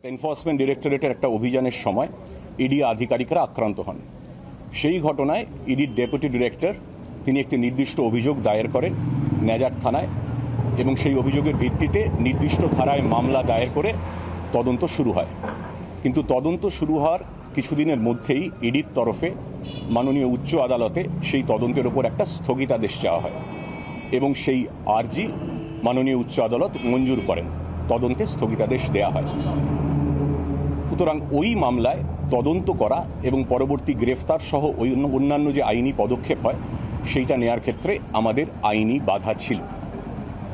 Enforcement ডিরেক্টরেটের একটা অভিযানের সময় ইডি আধিকারিকরা আক্রান্ত হন। সেই ঘটনায় ইডির ডেপুটি ডিরেক্টর তিনি একটি নির্দিষ্ট অভিযোগ দায়ের করেন নেজাট থানায় এবং সেই অভিযোগের ভিত্তিতে নির্দিষ্ট ধারায় মামলা দায়ের করে তদন্ত শুরু হয়। কিন্তু তদন্ত শুরু হওয়ার কিছুদিনের মধ্যেই ইডির তরফে মাননীয় উচ্চ আদালতে সেই তদন্তের ওপর একটা স্থগিতাদেশ চাওয়া হয় এবং সেই আর্জি মাননীয় উচ্চ আদালত মঞ্জুর করেন, তদন্তে স্থগিতাদেশ দেয়া হয়। সুতরাং ওই মামলায় তদন্ত করা এবং পরবর্তী গ্রেফতার সহ ওই অন্যান্য যে আইনি পদক্ষেপ হয় সেইটা নেয়ার ক্ষেত্রে আমাদের আইনি বাধা ছিল।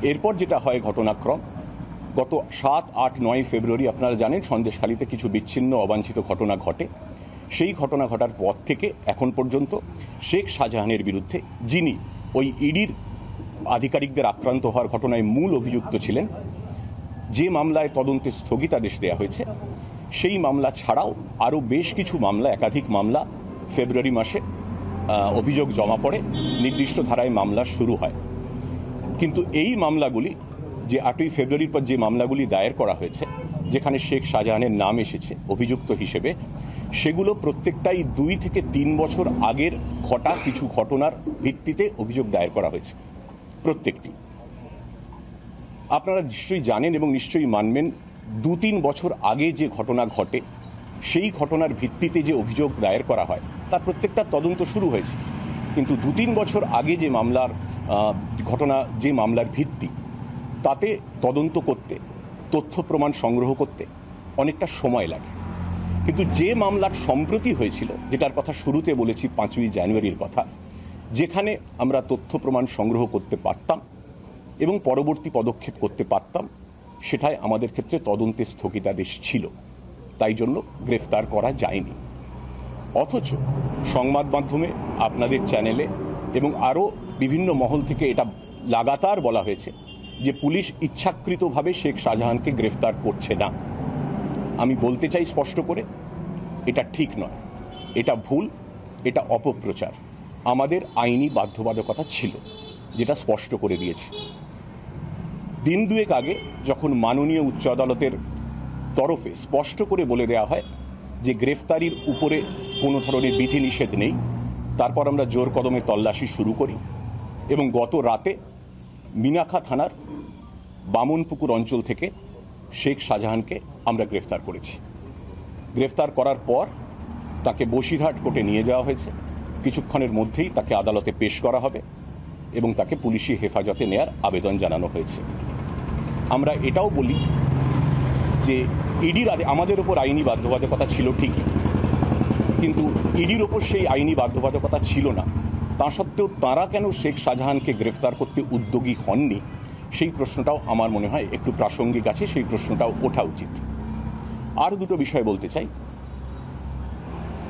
এরপর যেটা হয় ঘটনাক্রম, গত 7, 8, 9 ফেব্রুয়ারি আপনারা জানেন সন্দেশখালীতে কিছু বিচ্ছিন্ন অবাঞ্ছিত ঘটনা ঘটে। সেই ঘটনা ঘটার পর থেকে এখন পর্যন্ত শেখ শাহজাহানের বিরুদ্ধে, যিনি ওই ইডির আধিকারিকদের আক্রান্ত হওয়ার ঘটনায় মূল অভিযুক্ত ছিলেন, যে মামলায় তদন্তে স্থগিতাদেশ দেওয়া হয়েছে সেই মামলা ছাড়াও আরও বেশ কিছু মামলা, একাধিক মামলা ফেব্রুয়ারি মাসে অভিযোগ জমা পড়ে, নির্দিষ্ট ধারায় মামলা শুরু হয়। কিন্তু এই মামলাগুলি, যে 8ই ফেব্রুয়ারির পর যে মামলাগুলি দায়ের করা হয়েছে যেখানে শেখ শাহজাহানের নাম এসেছে অভিযুক্ত হিসেবে, সেগুলো প্রত্যেকটাই 2 থেকে 3 বছর আগের ঘটা কিছু ঘটনার ভিত্তিতে অভিযোগ দায়ের করা হয়েছে। প্রত্যেকটি আপনারা নিশ্চয়ই জানেন এবং নিশ্চয়ই মানবেন, 2-3 বছর আগে যে ঘটনা ঘটে সেই ঘটনার ভিত্তিতে যে অভিযোগ দায়ের করা হয় তার প্রত্যেকটা তদন্ত শুরু হয়েছে। কিন্তু 2-3 বছর আগে যে মামলার ঘটনা, যে মামলার ভিত্তি, তাতে তদন্ত করতে, তথ্য প্রমাণ সংগ্রহ করতে অনেকটা সময় লাগে। কিন্তু যে মামলার সম্প্রতি হয়েছিল, যেটার কথা শুরুতে বলেছি 5ই জানুয়ারির কথা, যেখানে আমরা তথ্য প্রমাণ সংগ্রহ করতে পারতাম এবং পরবর্তী পদক্ষেপ করতে পারতাম, সেটাই আমাদের ক্ষেত্রে তদন্তে স্থগিতাদেশ ছিল, তাই জন্য গ্রেফতার করা যায়নি। অথচ সংবাদ মাধ্যমে, আপনাদের চ্যানেলে এবং আরও বিভিন্ন মহল থেকে এটা লাগাতার বলা হয়েছে যে পুলিশ ইচ্ছাকৃতভাবে শেখ শাহজাহানকে গ্রেফতার করছে না। আমি বলতে চাই স্পষ্ট করে, এটা ঠিক নয়, এটা ভুল, এটা অপপ্রচার। আমাদের আইনি বাধ্যবাধকতা ছিল, যেটা স্পষ্ট করে দিয়েছে। দিন দুয়েক আগে যখন মাননীয় উচ্চ আদালতের তরফে স্পষ্ট করে বলে দেওয়া হয় যে গ্রেফতারির উপরে কোনো ধরনের বিধিনিষেধ নেই, তারপর আমরা জোর কদমে তল্লাশি শুরু করি এবং গত রাতে মিনাখা থানার বামনপুকুর অঞ্চল থেকে শেখ শাহজাহানকে আমরা গ্রেফতার করেছি। গ্রেফতার করার পর তাকে বসিরহাট কোর্টে নিয়ে যাওয়া হয়েছে। কিছুক্ষণের মধ্যেই তাকে আদালতে পেশ করা হবে এবং তাকে পুলিশি হেফাজতে নেয়ার আবেদন জানানো হয়েছে। আমরা এটাও বলি যে ইডির আমাদের ওপর আইনি বাধ্যবাধকতা ছিল ঠিকই, কিন্তু ইডির ওপর সেই আইনি বাধ্যবাধকতা ছিল না। তা সত্ত্বেও তাঁরা কেন শেখ শাহজাহানকে গ্রেফতার করতে উদ্যোগী হননি, সেই প্রশ্নটাও আমার মনে হয় একটু প্রাসঙ্গিক আছে, সেই প্রশ্নটাও ওঠা উচিত। আর দুটো বিষয় বলতে চাই।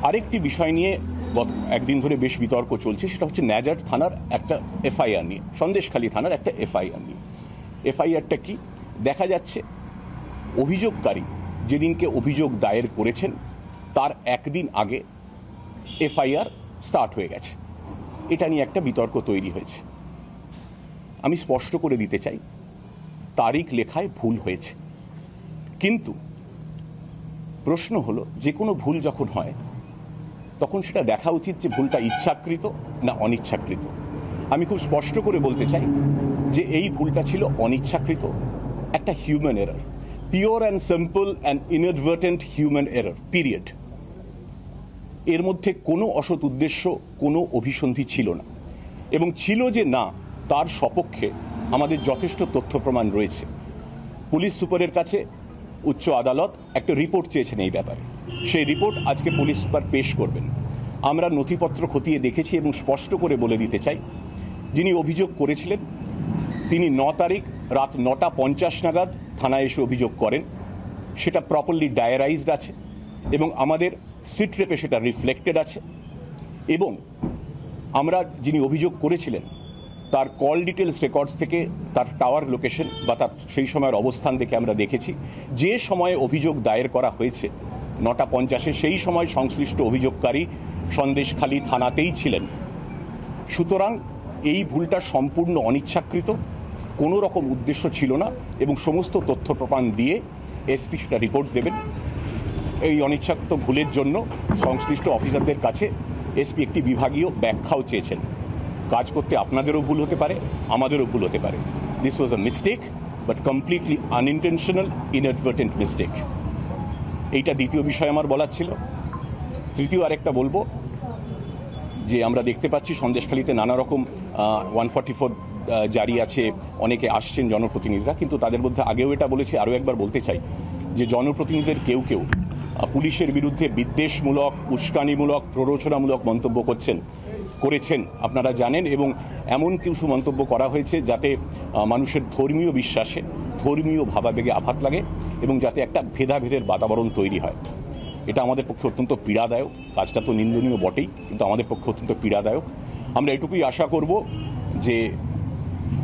আরেকটি বিষয় নিয়ে গত একদিন ধরে বেশ বিতর্ক চলছে, সেটা হচ্ছে নেজাট থানার একটা এফআইআর নিয়ে, সন্দেশখালী থানার একটা এফআইআর নিয়ে। এফআইআরটা কি? দেখা যাচ্ছে অভিযোগকারী যেদিনকে অভিযোগ দায়ের করেছেন তার একদিন আগে এফআইআর স্টার্ট হয়ে গেছে। এটা নিয়ে একটা বিতর্ক তৈরি হয়েছে। আমি স্পষ্ট করে দিতে চাই, তারিখ লেখায় ভুল হয়েছে, কিন্তু প্রশ্ন হলো যে কোনো ভুল যখন হয় তখন সেটা দেখা উচিত যে ভুলটা ইচ্ছাকৃত না অনিচ্ছাকৃত। আমি খুব স্পষ্ট করে বলতে চাই যে এই ভুলটা ছিল অনিচ্ছাকৃত, একটা human error, pure and simple and inadvertent human error, period. এর মধ্যে কোনো অসৎ উদ্দেশ্য, কোনো অভিসন্ধি ছিল না, এবং ছিল যে না তার সপক্ষে আমাদের যথেষ্ট তথ্য প্রমাণ রয়েছে। পুলিশ সুপারের কাছে উচ্চ আদালত একটা রিপোর্ট চেয়েছেন এই ব্যাপারে, সেই রিপোর্ট আজকে পুলিশ সুপার পেশ করবেন। আমরা নথিপত্র খতিয়ে দেখেছি এবং স্পষ্ট করে বলে দিতে চাই, যিনি অভিযোগ করেছিলেন তিনি 9 তারিখ রাত 9:50 নাগাদ থানায় এসে অভিযোগ করেন। সেটা প্রপারলি ডায়ারাইজড আছে এবং আমাদের সিট রেপে সেটা রিফ্লেক্টেড আছে। এবং আমরা যিনি অভিযোগ করেছিলেন তার কল ডিটেলস রেকর্ডস থেকে তার টাওয়ার লোকেশন বা তার সেই সময়ের অবস্থান দেখে আমরা দেখেছি যে সময়ে অভিযোগ দায়ের করা হয়েছে 9:50, সেই সময় সংশ্লিষ্ট অভিযোগকারী সন্দেশখালী থানাতেই ছিলেন। সুতরাং এই ভুলটা সম্পূর্ণ অনিচ্ছাকৃত, কোনো রকম উদ্দেশ্য ছিল না এবং সমস্ত তথ্য প্রমাণ দিয়ে এসপি সেটা রিপোর্ট দেবেন। এই অনিচ্ছাকৃত ভুলের জন্য সংশ্লিষ্ট অফিসারদের কাছে এসপি একটি বিভাগীয় ব্যাখ্যাও চেয়েছেন। কাজ করতে আপনাদেরও ভুল হতে পারে, আমাদেরও ভুল হতে পারে। This was a mistake, but completely unintentional, inadvertent mistake. এইটা দ্বিতীয় বিষয় আমার বলার ছিল। তৃতীয় আরেকটা বলবো যে আমরা দেখতে পাচ্ছি সন্দেশখালীতে নানা রকম 144 জারি আছে, অনেকে আসছেন জনপ্রতিনিধিরা, কিন্তু তাদের মধ্যে আগেও এটা বলেছি, আরও একবার বলতে চাই যে জনপ্রতিনিধিদের কেউ কেউ পুলিশের বিরুদ্ধে বিদ্বেষমূলক, উস্কানিমূলক, প্ররোচনামূলক মন্তব্য করেছেন আপনারা জানেন, এবং এমন কিছু মন্তব্য করা হয়েছে যাতে মানুষের ধর্মীয় বিশ্বাসে, ধর্মীয় ভাবাবেগে আঘাত লাগে এবং যাতে একটা ভেদাভেদের বাতাবরণ তৈরি হয়। এটা আমাদের পক্ষে অত্যন্ত পীড়াদায়ক। কাজটা তো নিন্দনীয় বটেই, কিন্তু আমাদের পক্ষে অত্যন্ত পীড়াদায়ক। আমরা এটুকুই আশা করব যে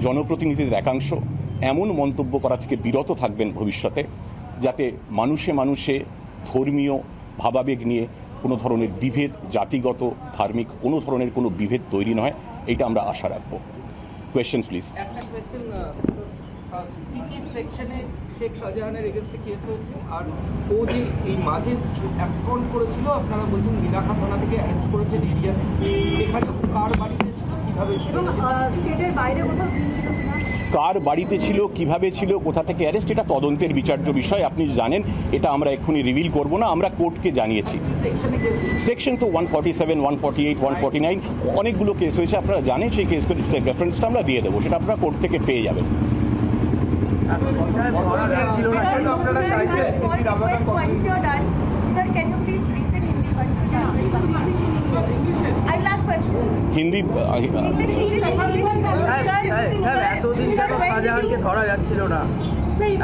জনপ্রতিনিধিদের একাংশ এমন মন্তব্য করা থেকে বিরত থাকবেন ভবিষ্যতে, যাতে মানুষে মানুষে ধর্মীয় ভাবাবেগ নিয়ে কোনো ধরনের বিভেদ, জাতিগত, ধার্মিক কোনো ধরনের কোনো বিভেদ তৈরি নয়, এটা আমরা আশা রাখব। Question please. একটা কোয়েশ্চেন, কি সেকশনে শেখ শাহজাহানের এগেইনস্টে কেস হয়েছে, আর ও যে এই মাঝে অ্যাবসকন্ড করেছিল, আপনারা বলছেন নীলাখা থানা থেকে অ্যারেস্ট করেছেন এরিয়াতে, এখানে কার বাড়িতে ছিল, কিভাবে ছিল, স্টেটের বাইরে কোথাও ছিল কিনা, কার বাড়িতে ছিল, কিভাবে ছিল, কোথা থেকে অ্যারেস্ট, এটা তদন্তের বিচার্য বিষয়। আপনি জানেন, এটা আমরা এক্ষুনি রিভিল করব না। আমরা কোর্টকে জানিয়েছি। সেকশন তো 147, 148, 149 অনেকগুলো কেস হয়েছে, আপনারা জানেন। সেই কেসের রেফারেন্সটা আমরা দিয়ে দেবো, সেটা আপনারা কোর্ট থেকে পেয়ে যাবেন। হিন্দি এতদিন কেন শাহজাহানকে ধরা যাচ্ছিল না?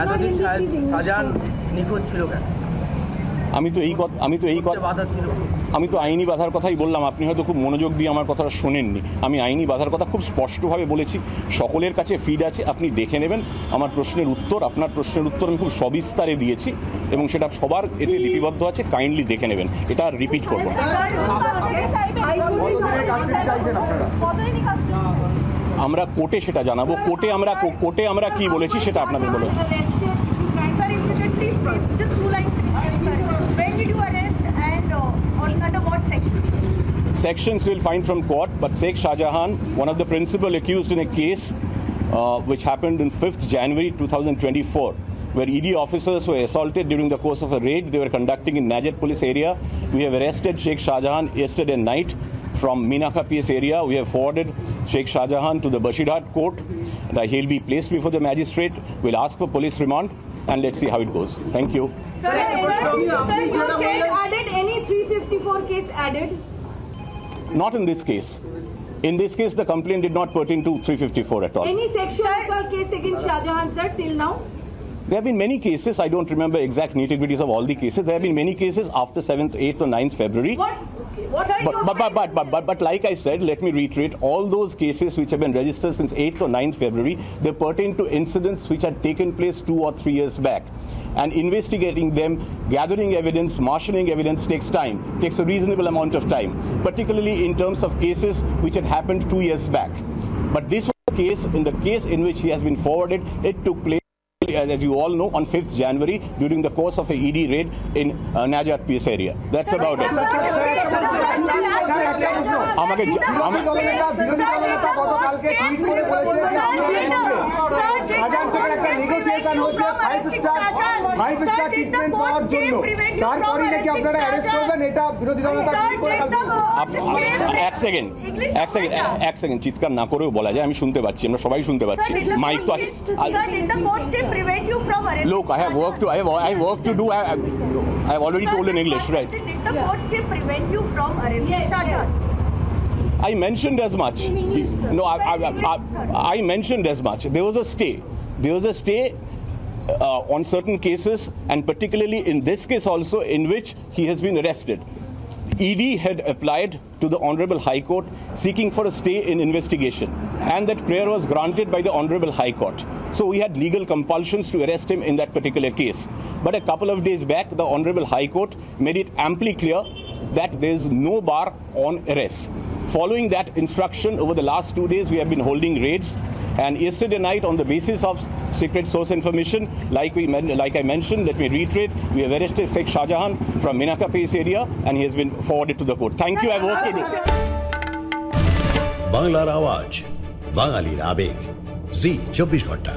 এতদিন শাহজাহান নিখোঁজ ছিল কেন? আমি তো আইনি বাধার কথাই বললাম। আপনি হয়তো খুব মনোযোগ দিয়ে আমার কথাটা শোনেননি। আমি আইনি বাধার কথা খুব স্পষ্টভাবে বলেছি। সকলের কাছে ফিড আছে, আপনি দেখে নেবেন। আমার প্রশ্নের উত্তর, আপনার প্রশ্নের উত্তর আমি খুব সবিস্তারে দিয়েছি এবং সেটা সবার এতে লিপিবদ্ধ আছে। কাইন্ডলি দেখে নেবেন, এটা আর রিপিট করবো না। আমরা কোর্টে সেটা জানাবো। কোর্টে আমরা কি বলেছি সেটা আপনাদের বলবো। Sections we'll find from court, but Sheikh Shahjahan, one of the principal accused in a case which happened on 5th January 2024, where ED officers were assaulted during the course of a raid they were conducting in Najat police area. We have arrested Sheikh Shahjahan yesterday night from Minakha PS area. We have forwarded Sheikh Shahjahan to the Bashirhat court. He'll be placed before the magistrate. We'll ask for police remand and let's see how it goes. Thank you. Sir, added any 354 case added? Not in this case. In this case, the complaint did not pertain to 354 at all. Any sexual assault case against Shahjahan, sir, till now? There have been many cases. I don't remember exact nitty-gritties of all the cases. There have been many cases after 7th, 8th or 9th February. But like I said, let me reiterate, all those cases which have been registered since 8th or 9th February, they pertain to incidents which had taken place 2 or 3 years back. And investigating them, gathering evidence, marshalling evidence takes time, takes a reasonable amount of time, particularly in terms of cases which had happened 2 years back. But this was the case, in the case in which he has been forwarded, it took place, as you all know, on 5th January during the course of a ED raid in Najat PS area. That's about it. এক second চিৎকার না করেও বলা যায়, আমি শুনতে পাচ্ছি, আমরা সবাই শুনতে পাচ্ছি। মাইক তো আছে। Look, I have work to do. I have already told in English, right? Did the court still prevent you from arresting Shahjahan? I mentioned as much. No, I mentioned as much. There was a stay. On certain cases, and particularly in this case also, in which he has been arrested. ED had applied to the Honorable High Court seeking for a stay in investigation, and that prayer was granted by the Honorable High Court. So we had legal compulsions to arrest him in that particular case. But a couple of days back, the Honorable High Court made it amply clear that there is no bar on arrest. Following that instruction, over the last 2 days, we have been holding raids. And yesterday night, on the basis of secret source information, like I mentioned, let me reiterate, we have arrested Sheikh Shahjahan from Minaka Pace area, and he has been forwarded to the court. Thank you. I have work to do. বাংলার আওয়াজ, বাঙালির আবেগ, জি 24 ঘন্টা।